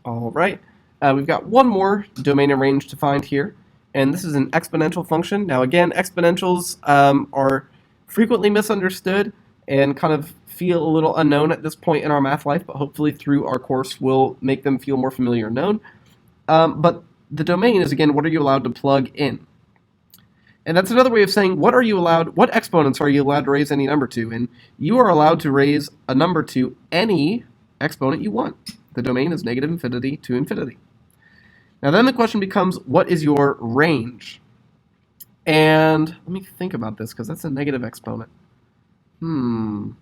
All right. We've got one more domain and range to find here, and this is an exponential function. Now, again, exponentials are frequently misunderstood and kind of feel a little unknown at this point in our math life, but hopefully through our course we'll make them feel more familiar and known. But the domain is, again, what are you allowed to plug in? And that's another way of saying what exponents are you allowed to raise any number to? And you are allowed to raise a number to any exponent you want. The domain is negative infinity to infinity. Now then the question becomes, what is your range? And let me think about this, because that's a negative exponent. Negative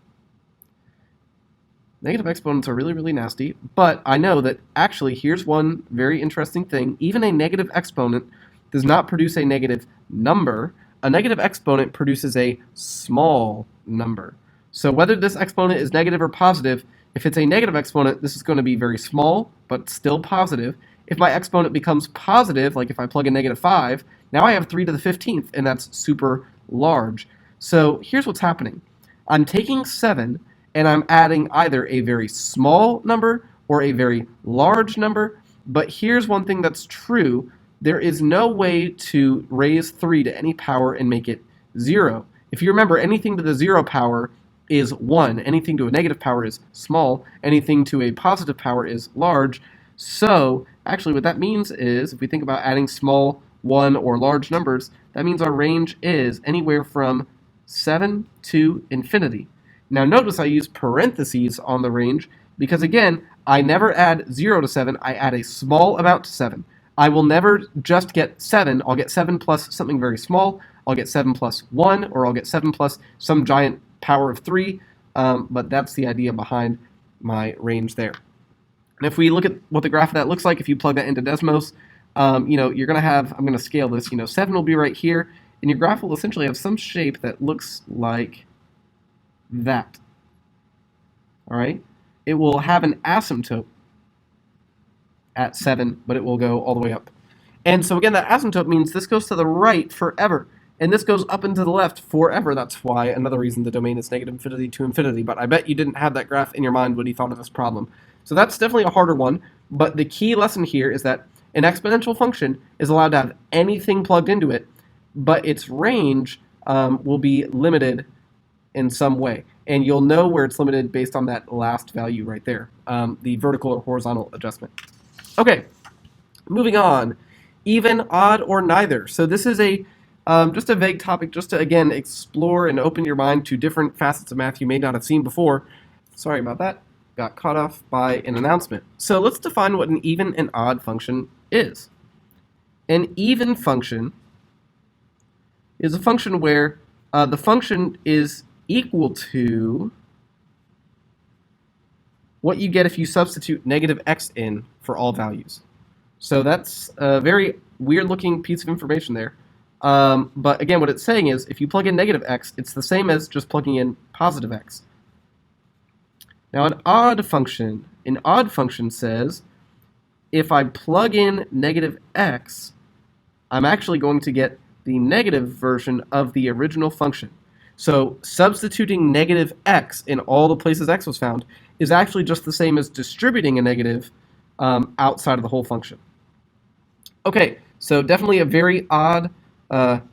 exponents are really, really nasty, but I know that actually here's one very interesting thing. Even a negative exponent does not produce a negative number. A negative exponent produces a small number. So whether this exponent is negative or positive, if it's a negative exponent, this is going to be very small, but still positive. If my exponent becomes positive, like if I plug in negative 5, now I have 3 to the 15th, and that's super large. So here's what's happening. I'm taking 7, and I'm adding either a very small number or a very large number. But here's one thing that's true. There is no way to raise 3 to any power and make it 0. If you remember, anything to the 0 power is 1. Anything to a negative power is small. Anything to a positive power is large. So actually what that means is, if we think about adding small, 1, or large numbers, that means our range is anywhere from 7 to infinity. Now notice I use parentheses on the range because, again, I never add 0 to 7. I add a small amount to 7. I will never just get 7. I'll get 7 plus something very small. I'll get 7 plus 1, or I'll get 7 plus some giant power of 3. But that's the idea behind my range there. And if we look at what the graph of that looks like, if you plug that into Desmos, you're going to have, I'm going to scale this, 7 will be right here, and your graph will essentially have some shape that looks like that. All right? It will have an asymptote at 7, but it will go all the way up. And so again, that asymptote means this goes to the right forever, and this goes up and to the left forever. That's why another reason the domain is negative infinity to infinity, but I bet you didn't have that graph in your mind when you thought of this problem. So that's definitely a harder one, but the key lesson here is that an exponential function is allowed to have anything plugged into it, but its range will be limited in some way. And you'll know where it's limited based on that last value right there, the vertical or horizontal adjustment. Okay, moving on. Even, odd, or neither. So this is just a vague topic just to, again, explore and open your mind to different facets of math you may not have seen before. Sorry about that. Got caught off by an announcement. So let's define what an even and odd function is. An even function is a function where the function is equal to what you get if you substitute negative x in for all values. So that's a very weird looking piece of information there. But again, what it's saying is if you plug in negative x, it's the same as just plugging in positive x. Now an odd function says if I plug in negative x, I'm actually going to get the negative version of the original function. So substituting negative x in all the places x was found is actually just the same as distributing a negative outside of the whole function. Okay, so definitely a very odd, pun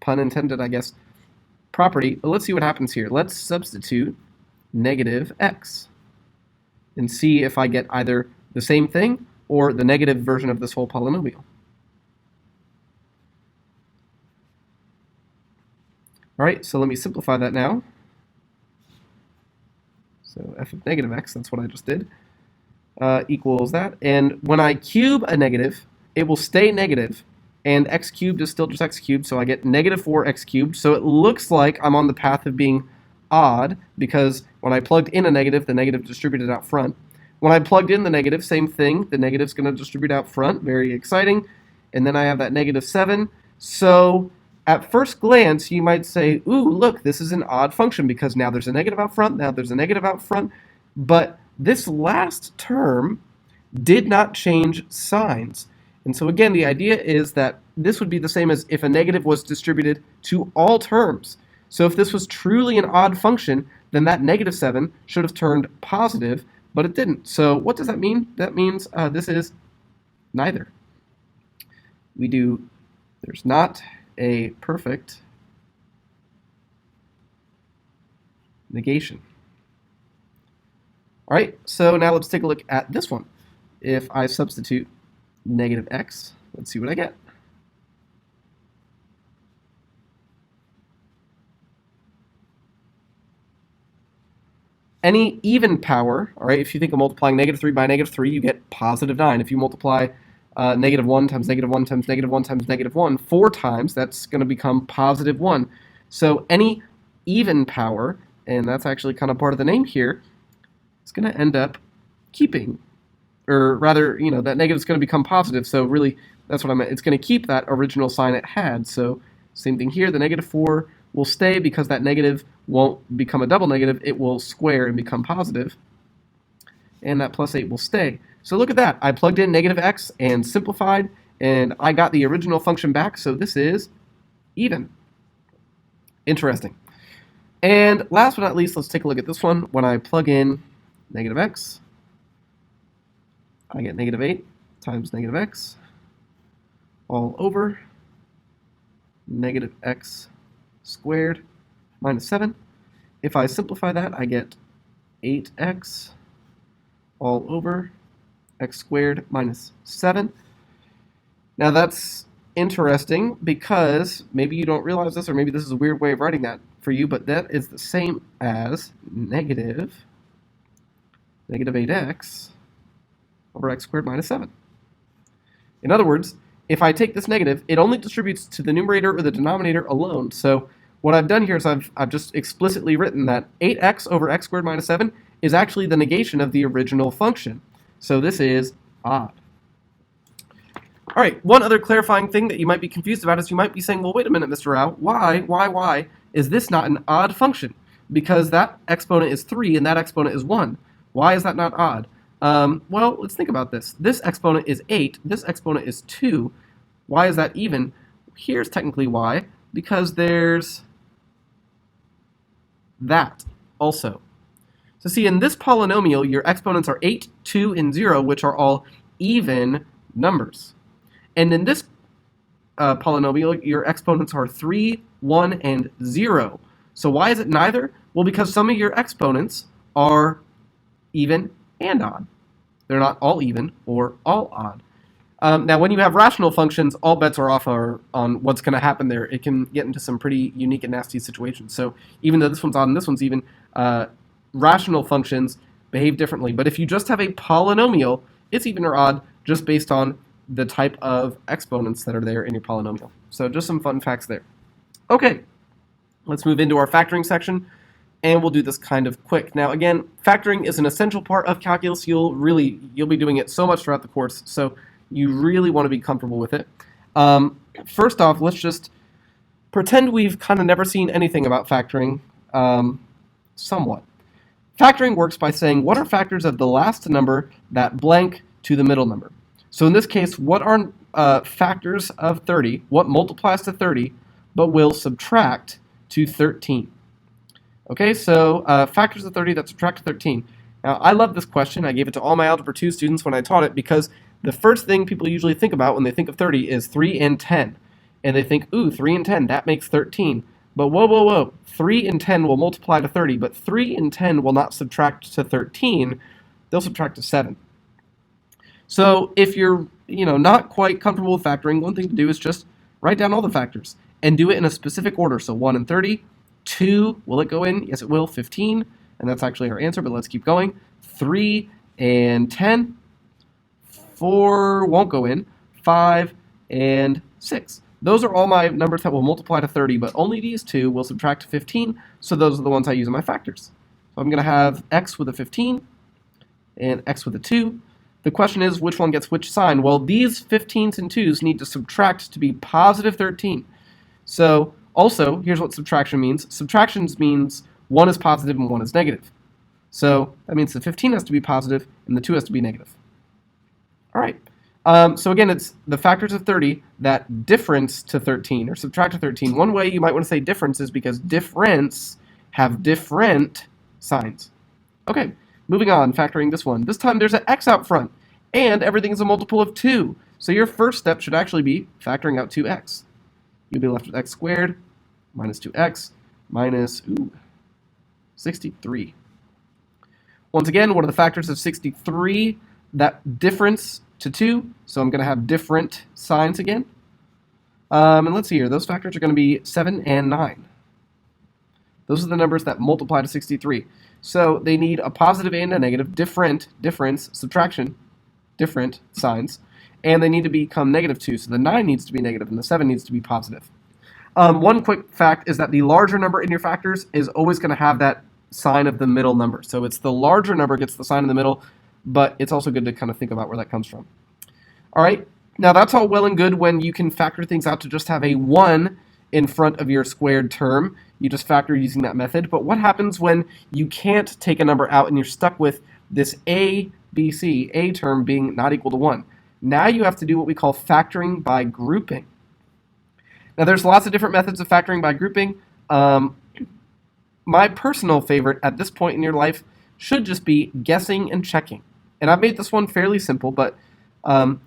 intended, I guess, property. But let's see what happens here. Let's substitute negative x and see if I get either the same thing or the negative version of this whole polynomial. All right, so let me simplify that now. So f of negative x, that's what I just did, equals that. And when I cube a negative, it will stay negative, and x cubed is still just x cubed, so I get negative 4x cubed. So it looks like I'm on the path of being odd, because when I plugged in a negative, the negative distributed out front. When I plugged in the negative, same thing, the negative's going to distribute out front, very exciting. And then I have that negative 7. So at first glance, you might say, ooh, look, this is an odd function because now there's a negative out front, now there's a negative out front. But this last term did not change signs. And so again, the idea is that this would be the same as if a negative was distributed to all terms. So if this was truly an odd function, then that negative 7 should have turned positive, but it didn't. So what does that mean? That means this is neither. There's not a perfect negation. All right, so now let's take a look at this one. If I substitute negative x, let's see what I get. Any even power, all right, if you think of multiplying negative 3 by negative 3, you get positive 9. If you multiply negative 1 times negative 1 times negative 1 times negative 1 4 times, that's going to become positive 1. So any even power, and that's actually kind of part of the name here, is going to end up keeping, or rather, that negative is going to become positive. So really, that's what I meant. It's going to keep that original sign it had. So same thing here, the negative 4 will stay because that negative won't become a double negative. It will square and become positive, and that plus 8 will stay. So look at that. I plugged in negative x and simplified, and I got the original function back, so this is even. Interesting. And last but not least, let's take a look at this one. When I plug in negative x, I get negative 8 times negative x all over negative x squared minus 7. If I simplify that, I get 8x all over x squared minus 7. Now that's interesting because maybe you don't realize this, or maybe this is a weird way of writing that for you, but that is the same as negative 8x over x squared minus 7. In other words, if I take this negative, it only distributes to the numerator or the denominator alone. So what I've done here is I've just explicitly written that 8x over x squared minus 7 is actually the negation of the original function. So this is odd. All right, one other clarifying thing that you might be confused about is you might be saying, well, wait a minute, Mr. Rao, why is this not an odd function? Because that exponent is 3 and that exponent is 1. Why is that not odd? Well, let's think about this. This exponent is 8. This exponent is 2. Why is that even? Here's technically why. Because there's that also. So see, in this polynomial, your exponents are 8, 2, and 0, which are all even numbers. And in this polynomial, your exponents are 3, 1, and 0. So why is it neither? Well, because some of your exponents are even and odd. They're not all even or all odd. Now, when you have rational functions, all bets are off on what's going to happen there. It can get into some pretty unique and nasty situations. So even though this one's odd and this one's even, rational functions behave differently. But if you just have a polynomial, it's even or odd just based on the type of exponents that are there in your polynomial. So just some fun facts there. Okay, let's move into our factoring section, and we'll do this kind of quick. Now again, factoring is an essential part of calculus. You'll be doing it so much throughout the course, so you really want to be comfortable with it. First off, let's just pretend we've kind of never seen anything about factoring, somewhat. Factoring works by saying, what are factors of the last number that blank to the middle number? So in this case, what are factors of 30, what multiplies to 30, but will subtract to 13? Okay, so factors of 30 that subtract to 13. Now, I love this question. I gave it to all my Algebra 2 students when I taught it because the first thing people usually think about when they think of 30 is 3 and 10. And they think, ooh, 3 and 10, that makes 13. But whoa. 3 and 10 will multiply to 30, but 3 and 10 will not subtract to 13. They'll subtract to 7. So if you're not quite comfortable with factoring, one thing to do is just write down all the factors and do it in a specific order. So 1 and 30. 2, will it go in? Yes, it will. 15, and that's actually our answer, but let's keep going. 3 and 10. 4 won't go in. 5 and 6. Those are all my numbers that will multiply to 30, but only these two will subtract to 15, so those are the ones I use in my factors. So I'm going to have x with a 15 and x with a 2. The question is, which one gets which sign? Well, these 15s and 2s need to subtract to be positive 13. So also, here's what subtraction means. Subtraction means one is positive and one is negative. So that means the 15 has to be positive and the 2 has to be negative. All right. So again, it's the factors of 30 that difference to 13 or subtract to 13. One way you might want to say difference is because difference have different signs. Okay, Moving on, factoring this one. This time there's an x out front, and everything is a multiple of 2. So your first step should actually be factoring out 2x. You'll be left with x squared minus 2x minus 63. Once again, what are the factors of 63? That difference to 2, so I'm going to have different signs again. And let's see here. Those factors are going to be 7 and 9. Those are the numbers that multiply to 63. So they need a positive and a negative, difference, subtraction, different signs, and they need to become negative 2. So the 9 needs to be negative and the 7 needs to be positive. One quick fact is that the larger number in your factors is always going to have that sign of the middle number. So it's the larger number gets the sign in the middle, but it's also good to kind of think about where that comes from. All right, now that's all well and good when you can factor things out to just have a 1 in front of your squared term. You just factor using that method. But what happens when you can't take a number out and you're stuck with this a term being not equal to 1? Now you have to do what we call factoring by grouping. Now there's lots of different methods of factoring by grouping. My personal favorite at this point in your life should just be guessing and checking. And I've made this one fairly simple, but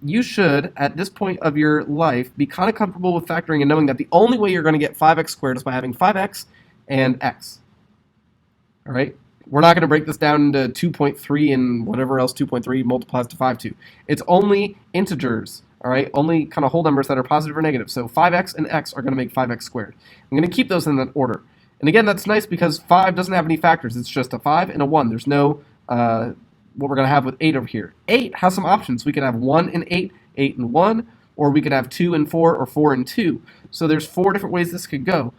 you should, at this point of your life, be kind of comfortable with factoring and knowing that the only way you're going to get 5x squared is by having 5x and x. All right? We're not going to break this down into 2.3 and whatever else 2.3 multiplies to 5 to. It's only integers, all right? Only kind of whole numbers that are positive or negative. So 5x and x are going to make 5x squared. I'm going to keep those in that order. And again, that's nice because 5 doesn't have any factors. It's just a 5 and a 1. There's no what we're going to have with 8 over here. 8 has some options. We could have 1 and 8, 8 and 1, or we could have 2 and 4, or 4 and 2. So there's 4 different ways this could go.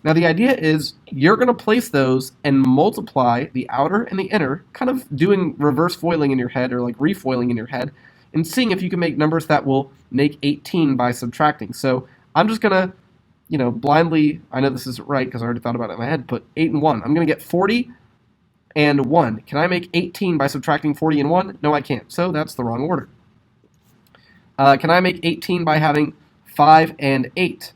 Now the idea is you're going to place those and multiply the outer and the inner, kind of doing reverse foiling in your head or like refoiling in your head, and seeing if you can make numbers that will make 18 by subtracting. So I'm just going to, blindly, I know this isn't right because I already thought about it in my head, put 8 and 1. I'm going to get 40 and 1. Can I make 18 by subtracting 40 and 1? No, I can't. So that's the wrong order. Can I make 18 by having 5 and 8?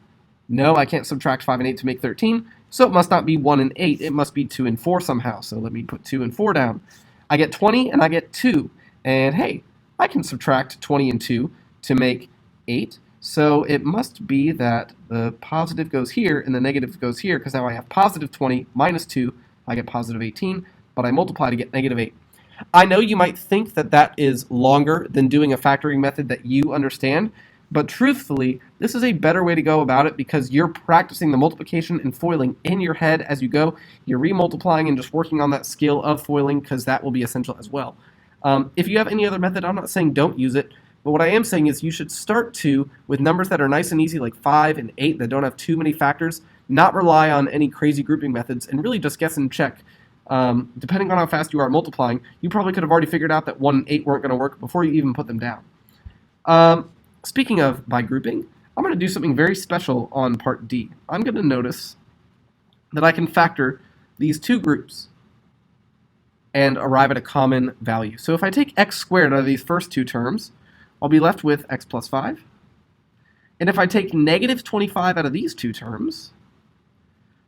No, I can't subtract 5 and 8 to make 13. So it must not be 1 and 8. It must be 2 and 4 somehow. So let me put 2 and 4 down. I get 20 and I get 2. And hey, I can subtract 20 and 2 to make 8. So it must be that the positive goes here and the negative goes here, because now I have positive 20 minus 2. I get positive 18. But I multiply to get negative 8. I know you might think that that is longer than doing a factoring method that you understand, but truthfully, this is a better way to go about it because you're practicing the multiplication and foiling in your head as you go. You're remultiplying and just working on that skill of foiling because that will be essential as well. If you have any other method, I'm not saying don't use it, but what I am saying is you should start with numbers that are nice and easy like 5 and 8 that don't have too many factors, not rely on any crazy grouping methods, and really just guess and check. Depending on how fast you are multiplying, you probably could have already figured out that 1 and 8 weren't going to work before you even put them down. Speaking of by grouping, I'm going to do something very special on part D. I'm going to notice that I can factor these two groups and arrive at a common value. So if I take x squared out of these first two terms, I'll be left with x plus 5. And if I take negative 25 out of these two terms,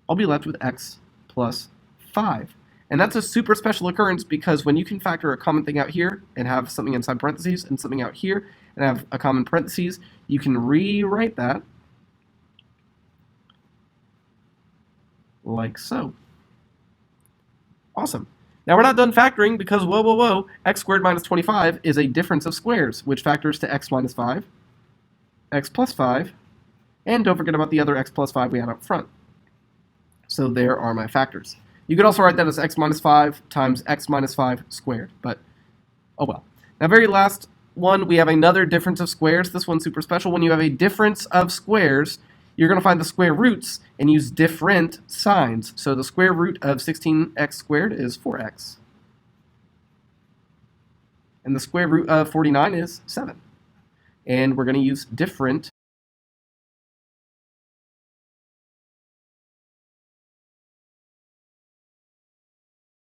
I'll be left with x plus 5. And that's a super special occurrence because when you can factor a common thing out here and have something inside parentheses and something out here and have a common parentheses, you can rewrite that like so. Awesome. Now we're not done factoring because whoa, x squared minus 25 is a difference of squares, which factors to x minus 5, x plus 5, and don't forget about the other x plus 5 we had up front. So there are my factors. You could also write that as x minus 5 times x minus 5 squared, but oh well. Now very last one, we have another difference of squares. This one's super special. When you have a difference of squares, you're going to find the square roots and use different signs. So the square root of 16x squared is 4x. And the square root of 49 is 7. And we're going to use different